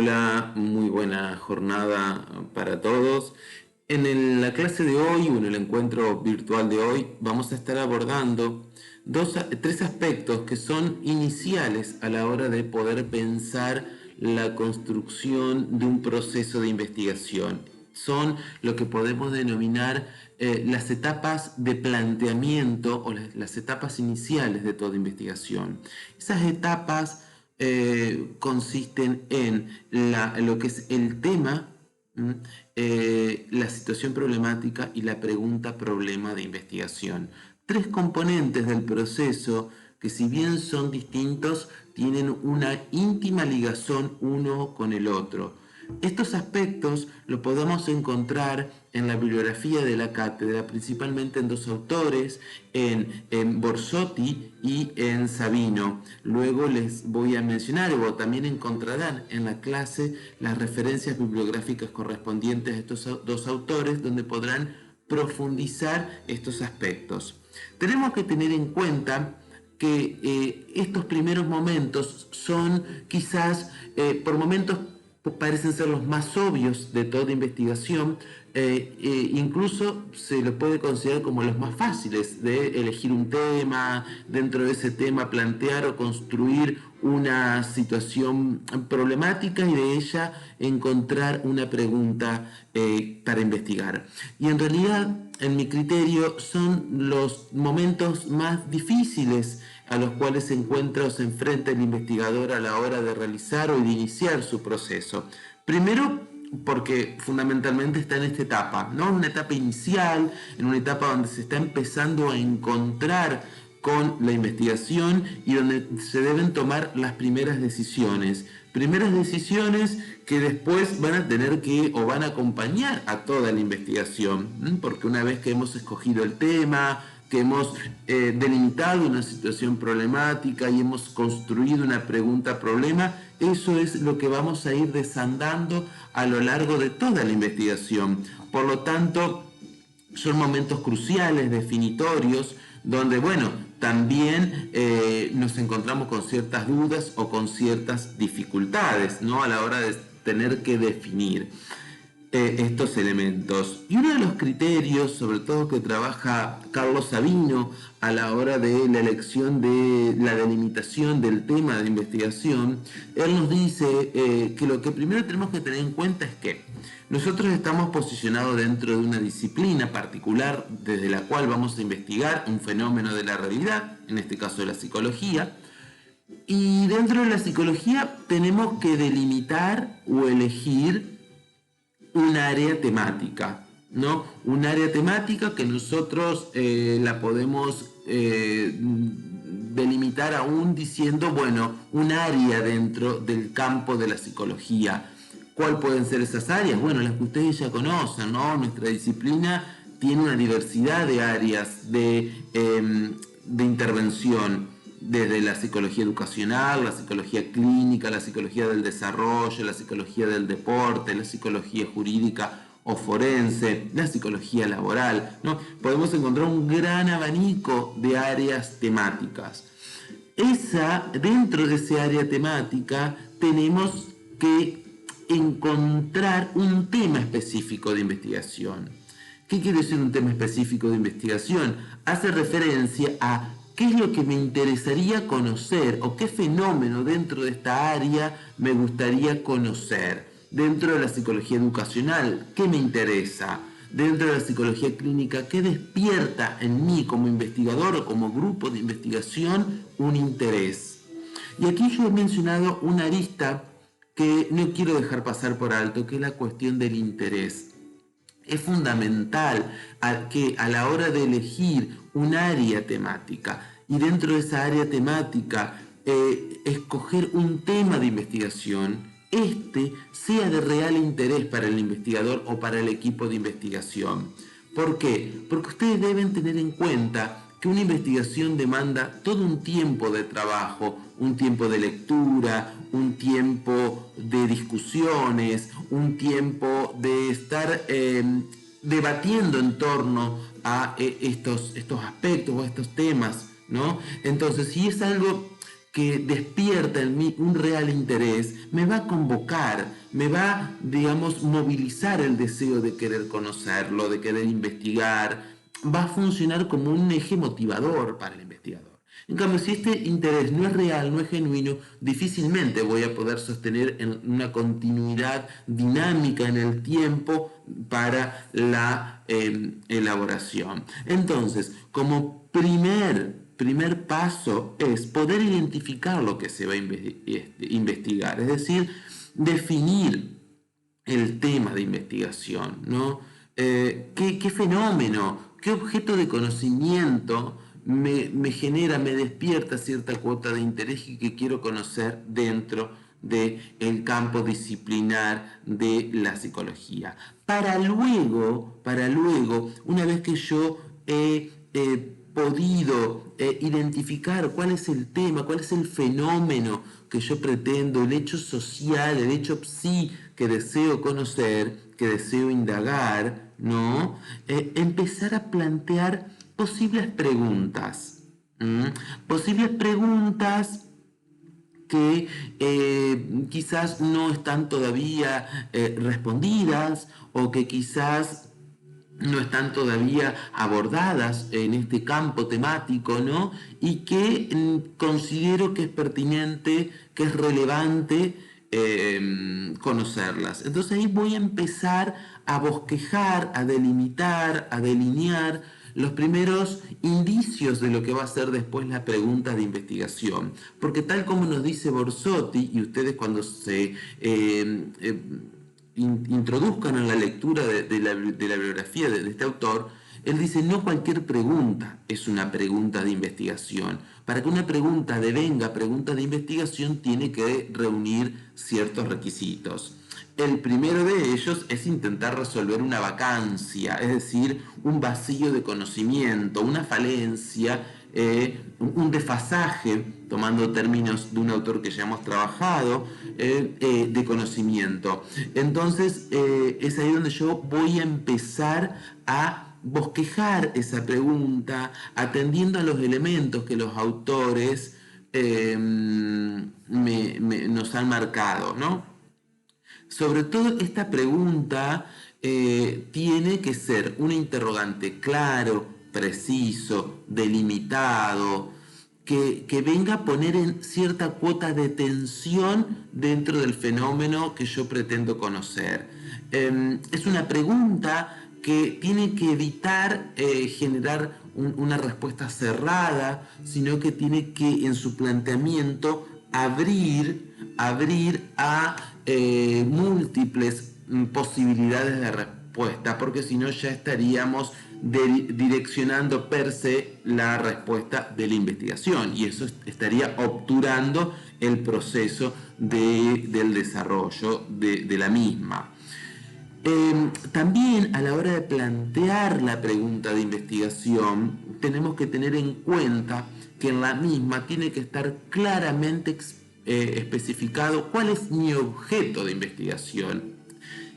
Hola, muy buena jornada para todos. La clase de hoy, o en el encuentro virtual de hoy, vamos a estar abordando tres aspectos que son iniciales a la hora de poder pensar la construcción de un proceso de investigación. Son lo que podemos denominar las etapas de planteamiento o las etapas iniciales de toda investigación. Esas etapas consisten en lo que es el tema, la situación problemática y la pregunta-problema de investigación. Tres componentes del proceso que, si bien son distintos, tienen una íntima ligazón uno con el otro. Estos aspectos lo podemos encontrar en la bibliografía de la cátedra, principalmente en dos autores, en Borsotti y en Sabino. Luego les voy a mencionar, o también encontrarán en la clase, las referencias bibliográficas correspondientes a estos dos autores, donde podrán profundizar estos aspectos. Tenemos que tener en cuenta que estos primeros momentos son quizás por momentos parecen ser los más obvios de toda investigación, incluso se los puede considerar como los más fáciles de elegir un tema, dentro de ese tema plantear o construir una situación problemática y de ella encontrar una pregunta para investigar. Y en realidad, en mi criterio, son los momentos más difíciles a los cuales se encuentra o se enfrenta el investigador a la hora de realizar o de iniciar su proceso. Primero, porque fundamentalmente está en esta etapa, ¿no? Una etapa inicial, en una etapa donde se está empezando a encontrar con la investigación y donde se deben tomar las primeras decisiones. Primeras decisiones que después van a tener que o van a acompañar a toda la investigación, porque una vez que hemos escogido el tema, que hemos delimitado una situación problemática y hemos construido una pregunta-problema, eso es lo que vamos a ir desandando a lo largo de toda la investigación. Por lo tanto, son momentos cruciales, definitorios, donde, bueno, también nos encontramos con ciertas dudas o con ciertas dificultades, ¿no? A la hora de tener que definir estos elementos. Y uno de los criterios, sobre todo que trabaja Carlos Sabino a la hora de la elección de la delimitación del tema de investigación, él nos dice que lo que primero tenemos que tener en cuenta es que nosotros estamos posicionados dentro de una disciplina particular desde la cual vamos a investigar un fenómeno de la realidad, en este caso de la psicología, y dentro de la psicología tenemos que delimitar o elegir un área temática, ¿no? Un área temática que nosotros la podemos delimitar aún diciendo, bueno, un área dentro del campo de la psicología. ¿Cuáles pueden ser esas áreas? Bueno, las que ustedes ya conocen, ¿no? Nuestra disciplina tiene una diversidad de áreas de intervención, desde la psicología educacional, la psicología clínica, la psicología del desarrollo, la psicología del deporte, la psicología jurídica o forense, la psicología laboral, ¿no? Podemos encontrar un gran abanico de áreas temáticas. Dentro de esa área temática tenemos que encontrar un tema específico de investigación. ¿Qué quiere decir un tema específico de investigación? Hace referencia a qué es lo que me interesaría conocer o qué fenómeno dentro de esta área me gustaría conocer. Dentro de la psicología educacional, ¿qué me interesa? Dentro de la psicología clínica, ¿qué despierta en mí como investigador o como grupo de investigación un interés? Y aquí yo he mencionado una arista que no quiero dejar pasar por alto, que es la cuestión del interés. Es fundamental que a la hora de elegir un área temática y dentro de esa área temática escoger un tema de investigación, sea de real interés para el investigador o para el equipo de investigación. ¿Por qué? Porque ustedes deben tener en cuenta que una investigación demanda todo un tiempo de trabajo, un tiempo de lectura, un tiempo de discusiones, un tiempo de estar debatiendo en torno a estos aspectos o estos temas, ¿no? Entonces, si es algo que despierta en mí un real interés, me va a convocar, me va, digamos, movilizar el deseo de querer conocerlo, de querer investigar, va a funcionar como un eje motivador para el investigador. En cambio, si este interés no es real, no es genuino, difícilmente voy a poder sostener una continuidad dinámica en el tiempo para la elaboración. Entonces, como primer paso es poder identificar lo que se va a investigar, es decir, definir el tema de investigación, ¿no? ¿Qué fenómeno, qué objeto de conocimiento me genera, me despierta cierta cuota de interés y que quiero conocer dentro del campo disciplinar de la psicología? Para luego, una vez que yo he podido identificar cuál es el tema, cuál es el fenómeno que yo pretendo, el hecho social, el hecho psi que deseo conocer, que deseo indagar, ¿no? Empezar a plantear posibles preguntas. Posibles preguntas que quizás no están todavía respondidas o que quizás no están todavía abordadas en este campo temático, ¿no? Y que considero que es pertinente, que es relevante conocerlas. Entonces ahí voy a empezar a bosquejar, a delimitar, a delinear los primeros indicios de lo que va a ser después la pregunta de investigación. Porque tal como nos dice Borsotti, y ustedes cuando se introduzcan en la lectura de la biografía de este autor, él dice, no cualquier pregunta es una pregunta de investigación. Para que una pregunta devenga pregunta de investigación tiene que reunir ciertos requisitos. El primero de ellos es intentar resolver una vacancia, es decir, un vacío de conocimiento, una falencia, un desfasaje, tomando términos de un autor que ya hemos trabajado, de conocimiento. Entonces, es ahí donde yo voy a empezar a bosquejar esa pregunta, atendiendo a los elementos que los autores nos han marcado, ¿no? Sobre todo esta pregunta tiene que ser un interrogante claro, preciso, delimitado, que venga a poner en cierta cuota de tensión dentro del fenómeno que yo pretendo conocer. Es una pregunta que tiene que evitar generar una respuesta cerrada, sino que tiene que en su planteamiento abrir a múltiples posibilidades de respuesta, porque si no ya estaríamos direccionando per se la respuesta de la investigación y eso estaría obturando el proceso del desarrollo de la misma. También a la hora de plantear la pregunta de investigación tenemos que tener en cuenta que en la misma tiene que estar claramente especificado cuál es mi objeto de investigación.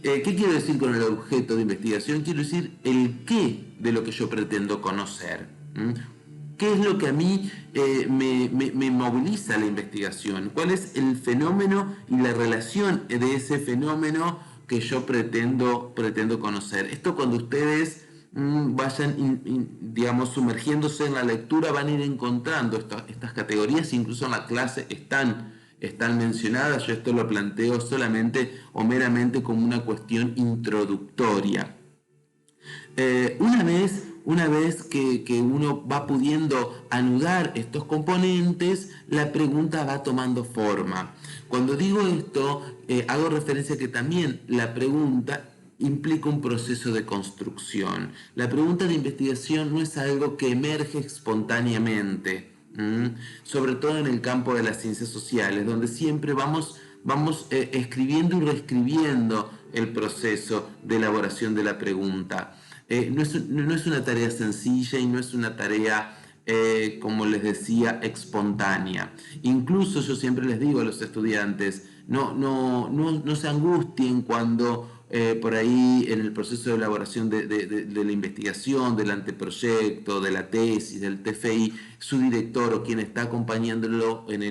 ¿Qué quiero decir con el objeto de investigación? Quiero decir el qué de lo que yo pretendo conocer. ¿Qué es lo que a mí me moviliza la investigación? ¿Cuál es el fenómeno y la relación de ese fenómeno que yo pretendo conocer? Esto cuando ustedes vayan, digamos, sumergiéndose en la lectura, van a ir encontrando estas categorías, incluso en la clase están mencionadas. Yo esto lo planteo solamente o meramente como una cuestión introductoria. Una vez que uno va pudiendo anudar estos componentes, la pregunta va tomando forma. Cuando digo esto, hago referencia a que también la pregunta implica un proceso de construcción. La pregunta de investigación no es algo que emerge espontáneamente, sobre todo en el campo de las ciencias sociales, donde siempre vamos escribiendo y reescribiendo el proceso de elaboración de la pregunta. No es una tarea sencilla y no es una tarea, como les decía, espontánea. Incluso yo siempre les digo a los estudiantes, no se angustien cuando por ahí en el proceso de elaboración de la investigación, del anteproyecto, de la tesis, del TFI, su director o quien está acompañándolo en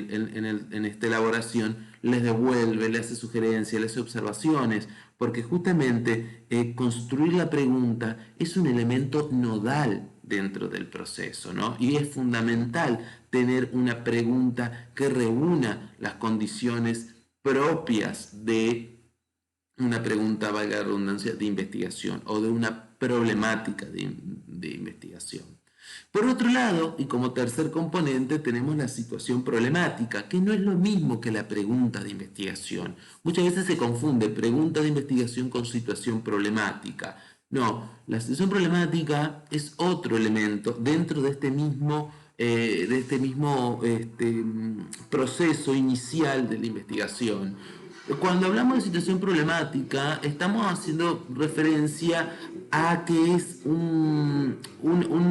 esta elaboración les devuelve, le hace sugerencias, le hace observaciones, porque justamente construir la pregunta es un elemento nodal dentro del proceso, ¿no? Y es fundamental tener una pregunta que reúna las condiciones propias de una pregunta, valga la redundancia, de investigación o de una problemática de investigación. Por otro lado, y como tercer componente, tenemos la situación problemática, que no es lo mismo que la pregunta de investigación. Muchas veces se confunde pregunta de investigación con situación problemática. No, la situación problemática es otro elemento dentro de este mismo proceso inicial de la investigación. Cuando hablamos de situación problemática, estamos haciendo referencia a que es un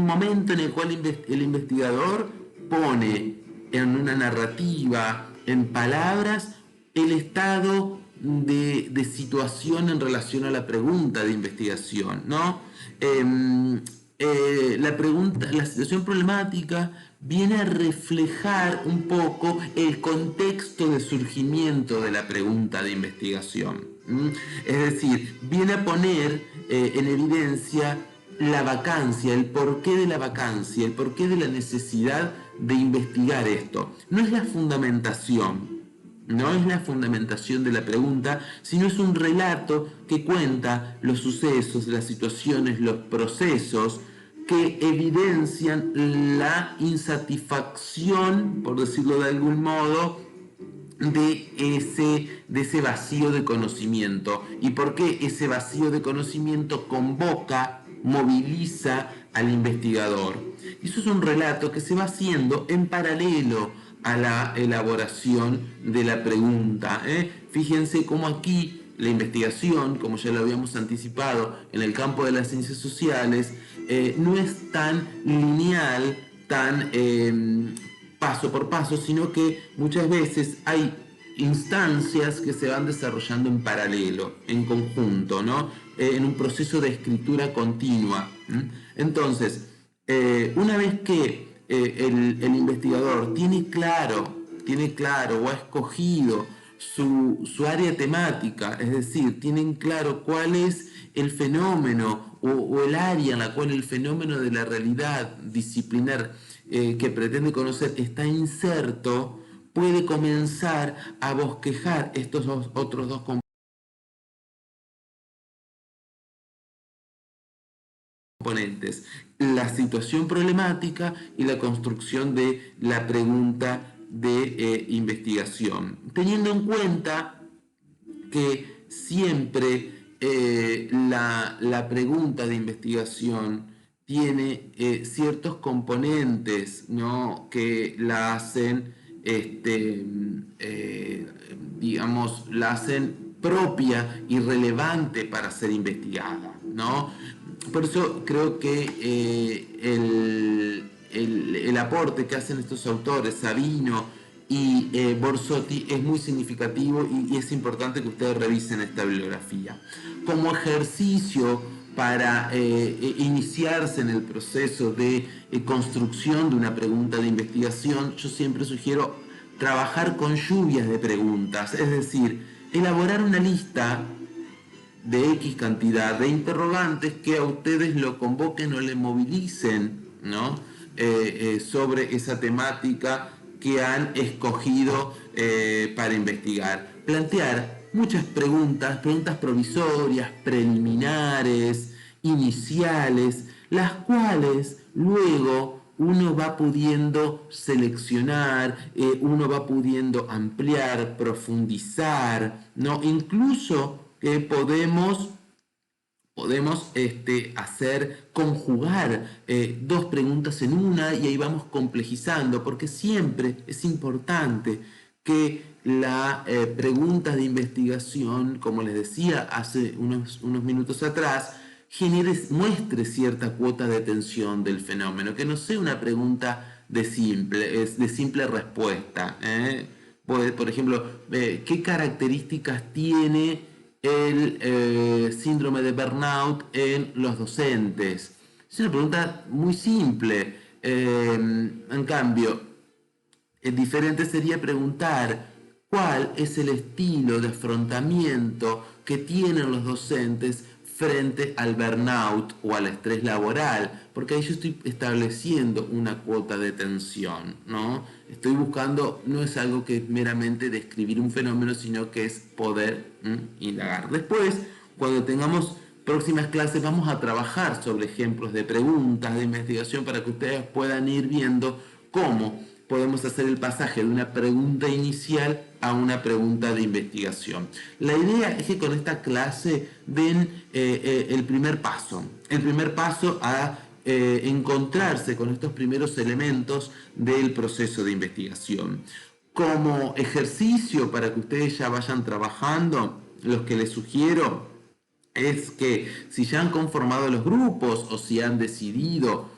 momento en el cual el investigador pone en una narrativa, en palabras, el estado de situación en relación a la pregunta de investigación, ¿no? La situación problemática viene a reflejar un poco el contexto de surgimiento de la pregunta de investigación. Es decir, viene a poner en evidencia la vacancia, el porqué de la vacancia, el porqué de la necesidad de investigar esto. No es la fundamentación, no es la fundamentación de la pregunta, sino es un relato que cuenta los sucesos, las situaciones, los procesos que evidencian la insatisfacción, por decirlo de algún modo, de ese vacío de conocimiento. ¿Y por qué ese vacío de conocimiento convoca, moviliza al investigador? Eso es un relato que se va haciendo en paralelo a la elaboración de la pregunta. Fíjense cómo aquí la investigación, como ya lo habíamos anticipado en el campo de las ciencias sociales, no es tan lineal, tan paso por paso, sino que muchas veces hay instancias que se van desarrollando en paralelo, en conjunto, ¿no? En un proceso de escritura continua. Entonces, una vez que el investigador tiene claro o ha escogido su área temática, es decir, tienen claro cuál es el fenómeno o el área en la cual el fenómeno de la realidad disciplinar que pretende conocer está inserto, puede comenzar a bosquejar estos otros dos componentes, la situación problemática y la construcción de la pregunta de investigación, teniendo en cuenta que siempre la pregunta de investigación tiene ciertos componentes, ¿no?, que la hacen, digamos, la hacen propia y relevante para ser investigada, ¿no? Por eso creo que el aporte que hacen estos autores, Sabino y Borsotti, es muy significativo y es importante que ustedes revisen esta bibliografía. Como ejercicio para iniciarse en el proceso de construcción de una pregunta de investigación, yo siempre sugiero trabajar con lluvias de preguntas, es decir, elaborar una lista de X cantidad de interrogantes que a ustedes lo convoquen o le movilicen, ¿no?, sobre esa temática que han escogido para investigar. Plantear muchas preguntas provisorias, preliminares, iniciales, las cuales luego uno va pudiendo seleccionar, uno va pudiendo ampliar, profundizar, ¿no? Incluso podemos conjugar dos preguntas en una y ahí vamos complejizando, porque siempre es importante que la pregunta de investigación, como les decía hace unos minutos atrás, muestre cierta cuota de atención del fenómeno, que no sea una pregunta de simple respuesta. Por ejemplo, ¿qué características tiene el síndrome de burnout en los docentes? Es una pregunta muy simple. En cambio, diferente sería preguntar cuál es el estilo de afrontamiento que tienen los docentes frente al burnout o al estrés laboral, porque ahí yo estoy estableciendo una cuota de tensión, ¿no? Estoy buscando, no es algo que es meramente describir un fenómeno, sino que es poder indagar. Después, cuando tengamos próximas clases, vamos a trabajar sobre ejemplos de preguntas de investigación para que ustedes puedan ir viendo cómo podemos hacer el pasaje de una pregunta inicial a una pregunta de investigación. La idea es que con esta clase den el primer paso a encontrarse con estos primeros elementos del proceso de investigación. Como ejercicio para que ustedes ya vayan trabajando, los que les sugiero es que si ya han conformado los grupos o si han decidido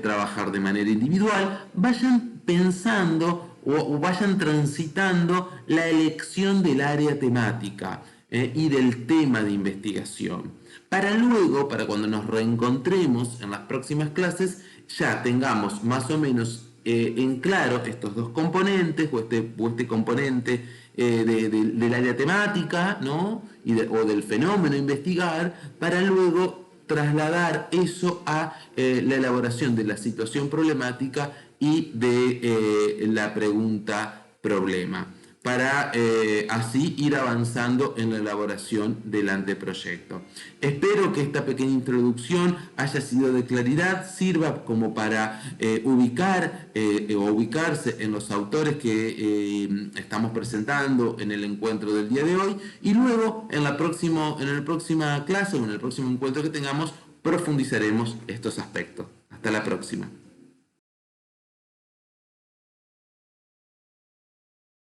trabajar de manera individual, vayan pensando o vayan transitando la elección del área temática y del tema de investigación. Para luego, para cuando nos reencontremos en las próximas clases, ya tengamos más o menos en claro estos dos componentes o este componente del área temática, ¿no? O del fenómeno a investigar, para luego trasladar eso a la elaboración de la situación problemática y de la pregunta problema, para así ir avanzando en la elaboración del anteproyecto. Espero que esta pequeña introducción haya sido de claridad, sirva como para ubicarse en los autores que estamos presentando en el encuentro del día de hoy, y luego en la próxima clase o en el próximo encuentro que tengamos profundizaremos estos aspectos. Hasta la próxima.